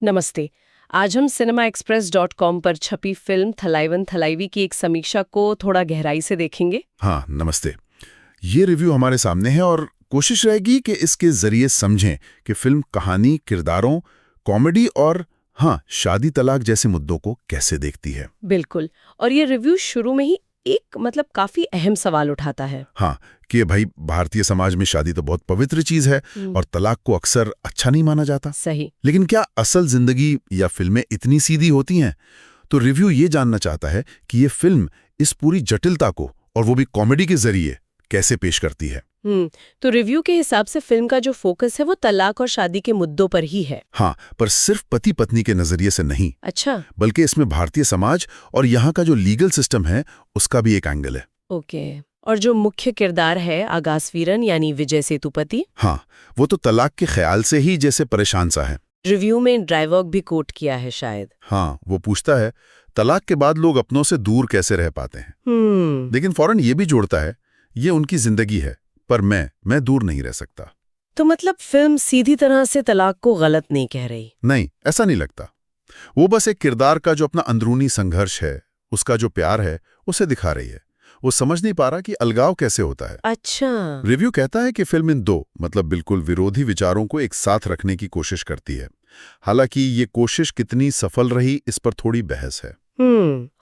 नमस्ते। आज हम cinemaexpress.com पर छपी फिल्म थलाइवन थलाइवी की एक समीक्षा को थोड़ा गहराई से देखेंगे। हाँ, नमस्ते। ये रिव्यू हमारे सामने है और कोशिश रहेगी कि इसके जरिए समझें कि फिल्म कहानी, किरदारों, कॉमेडी और हाँ, शादी तलाक जैसे मुद्दों को कैसे देखती है। बिल्कुल। और ये रिव्यू शुरू में ही एक काफी अहम सवाल उठाता है। हाँ, कि भाई भारतीय समाज में शादी तो बहुत पवित्र चीज है और तलाक को अक्सर अच्छा नहीं माना जाता। सही। लेकिन क्या असल जिंदगी या फिल्में इतनी सीधी होती हैं? तो रिव्यू ये जानना चाहता है कि ये फिल्म इस पूरी जटिलता को और वो भी कॉमेडी के जरिए कैसे पेश करती है। तो रिव्यू के हिसाब से फिल्म का जो फोकस है वो तलाक और शादी के मुद्दों पर ही है। हाँ, पर सिर्फ पति पत्नी के नजरिए से नहीं। अच्छा। बल्कि इसमें भारतीय समाज और यहाँ का जो लीगल सिस्टम है उसका भी एक एंगल है। ओके। और जो मुख्य किरदार है आगास वीरन यानी विजय सेतुपति, हाँ, वो तो तलाक के ख्याल से ही जैसे परेशान सा है। रिव्यू में डायलॉग भी कोट किया है शायद। हाँ, वो पूछता है तलाक के बाद लोग अपनों से दूर कैसे रह पाते हैं। लेकिन फौरन ये भी जोड़ता है ये उनकी जिंदगी है, पर मैं दूर नहीं रह सकता। तो मतलब फिल्म सीधी तरह से तलाक को गलत नहीं कह रही। नहीं, ऐसा नहीं लगता। वो बस एक किरदार का जो अपना अंदरूनी संघर्ष है, उसका जो प्यार है, उसे दिखा रही है। वो समझ नहीं पा रहा कि अलगाव कैसे होता है। अच्छा। रिव्यू कहता है कि फिल्म इन दो बिल्कुल विरोधी विचारों को एक साथ रखने की कोशिश करती है। हालांकि ये कोशिश कितनी सफल रही, इस पर थोड़ी बहस है।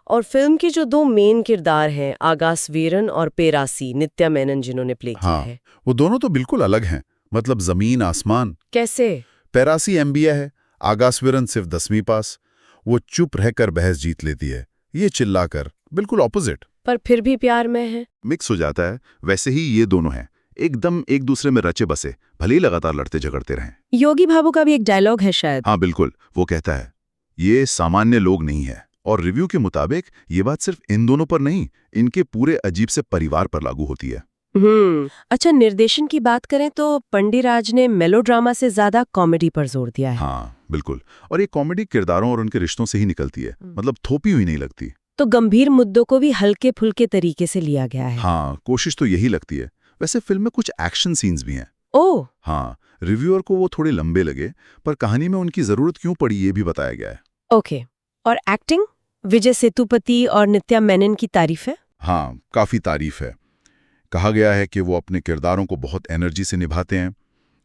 और फिल्म के जो दो मेन किरदार हैं, आगास वीरन और पेरासी नित्या मेनन जिन्होंने प्ले किया है, वो दोनों तो बिल्कुल अलग हैं, मतलब जमीन आसमान। कैसे? पेरासी एमबीए है, आगास वीरन सिर्फ 10वीं पास। वो चुप रहकर बहस जीत लेती है, ये चिल्लाकर। बिल्कुल ऑपोजिट। पर फिर भी प्यार में है। मिक्स हो जाता है। वैसे ही ये दोनों हैं, एकदम एक दूसरे में रचे बसे, भले ही लगातार लड़ते झगड़ते रहें। योगी बाबू का भी एक डायलॉग है शायद। हाँ बिल्कुल, वो कहता है ये सामान्य लोग नहीं है। और रिव्यू के मुताबिक ये बात सिर्फ इन दोनों पर नहीं, इनके पूरे अजीब से परिवार पर लागू होती है। अच्छा, निर्देशन की बात करें तो पंडिराज ने मेलोड्रामा से ज्यादा कॉमेडी पर जोर दिया है। हाँ बिल्कुल, और ये कॉमेडी किरदारों और उनके रिश्तों से ही निकलती है, मतलब थोपी हुई नहीं लगती। तो गंभीर मुद्दों को भी हल्के फुल्के तरीके से लिया गया है। हाँ, कोशिश तो यही लगती है। वैसे फिल्म में कुछ एक्शन सीन्स भी हैं। ओह। हाँ, रिव्यूअर को वो थोड़े लंबे लगे, पर कहानी में उनकी जरूरत क्यों पड़ी ये भी बताया गया है। ओके। और एक्टिंग, विजय सेतुपति और नित्या मेनन की तारीफ है। हाँ, काफी तारीफ है। कहा गया है कि वो अपने किरदारों को बहुत एनर्जी से निभाते हैं।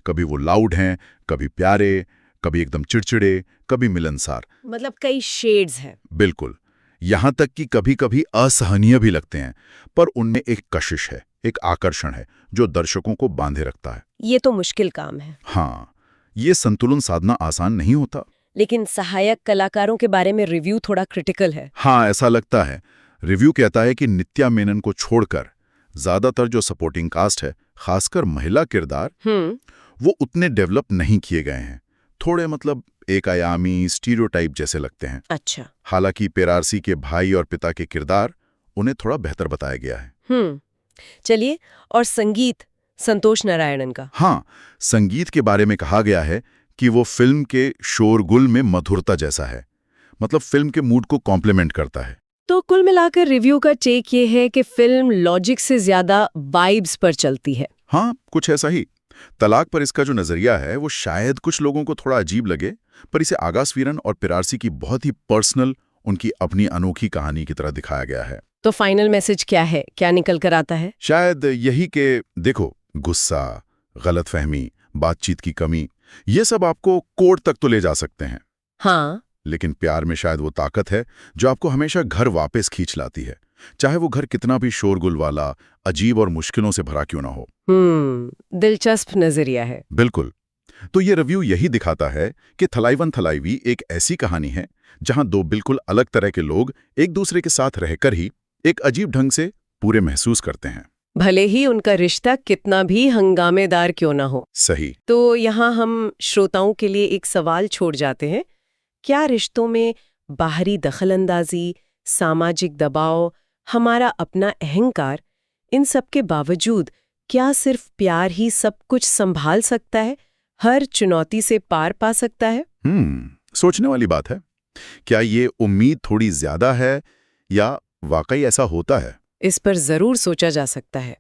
कभी वो लाउड हैं, कभी प्यारे, कभी एकदम चिड़चिड़े, कभी मिलनसार। मतलब कई शेड्स हैं। बिल्कुल, यहाँ तक कि कभी कभी असहनीय भी लगते हैं, पर उनमें एक कशिश है, एक आकर्षण है जो दर्शकों को बांधे रखता है। ये तो मुश्किल काम है। हाँ, ये संतुलन साधना आसान नहीं होता। लेकिन सहायक कलाकारों के बारे में रिव्यू थोड़ा क्रिटिकल है। हाँ, ऐसा लगता है। रिव्यू कहता है कि नित्या मेनन को छोड़कर ज्यादातर जो सपोर्टिंग कास्ट है, खासकर महिला किरदार, वो उतने डेवलप नहीं किए गए हैं। थोड़े एक आयामी स्टीरियोटाइप जैसे लगते हैं। अच्छा। हालांकि पेरासी के भाई और पिता के किरदार उन्हें थोड़ा बेहतर बताया गया है। चलिए, और संगीत संतोष नारायणन का। हाँ, संगीत के बारे में कहा गया है कि वो फिल्म के शोरगुल में मधुरता जैसा है, मतलब फिल्म के मूड को कॉम्प्लीमेंट करता है। तो कुल मिलाकर रिव्यू का टेक ये है कि फिल्म लॉजिक से ज्यादा वाइब्स पर चलती है। हाँ, कुछ ऐसा ही। तलाक पर इसका जो नजरिया है वो शायद कुछ लोगों को थोड़ा अजीब लगे, पर इसे आगास वीरन और पेरासी की बहुत ही पर्सनल, उनकी अपनी अनोखी कहानी की तरह दिखाया गया है। तो फाइनल मैसेज क्या है, क्या निकल कर आता है? शायद यही कि देखो, गुस्सा, गलतफहमी, बातचीत की कमी, ये सब आपको कोर्ट तक तो ले जा सकते हैं। हाँ। लेकिन प्यार में शायद वो ताकत है जो आपको हमेशा घर वापस खींच लाती है, चाहे वो घर कितना भी शोरगुल वाला, अजीब और मुश्किलों से भरा क्यों ना हो। दिलचस्प नजरिया है। बिल्कुल। तो ये रिव्यू यही दिखाता है कि थलाइवन थलाइवी एक ऐसी कहानी है जहां दो बिल्कुल अलग तरह के लोग एक दूसरे के साथ रहकर ही एक अजीब ढंग से पूरे महसूस करते हैं, भले ही उनका रिश्ता कितना भी हंगामेदार क्यों ना हो। सही। तो यहाँ हम श्रोताओं के लिए एक सवाल छोड़ जाते हैं। क्या रिश्तों में बाहरी दखलंदाजी, सामाजिक दबाव, हमारा अपना अहंकार, इन सब के बावजूद क्या सिर्फ प्यार ही सब कुछ संभाल सकता है, हर चुनौती से पार पा सकता है? सोचने वाली बात है। क्या ये उम्मीद थोड़ी ज्यादा है या वाकई ऐसा होता है? इस पर जरूर सोचा जा सकता है।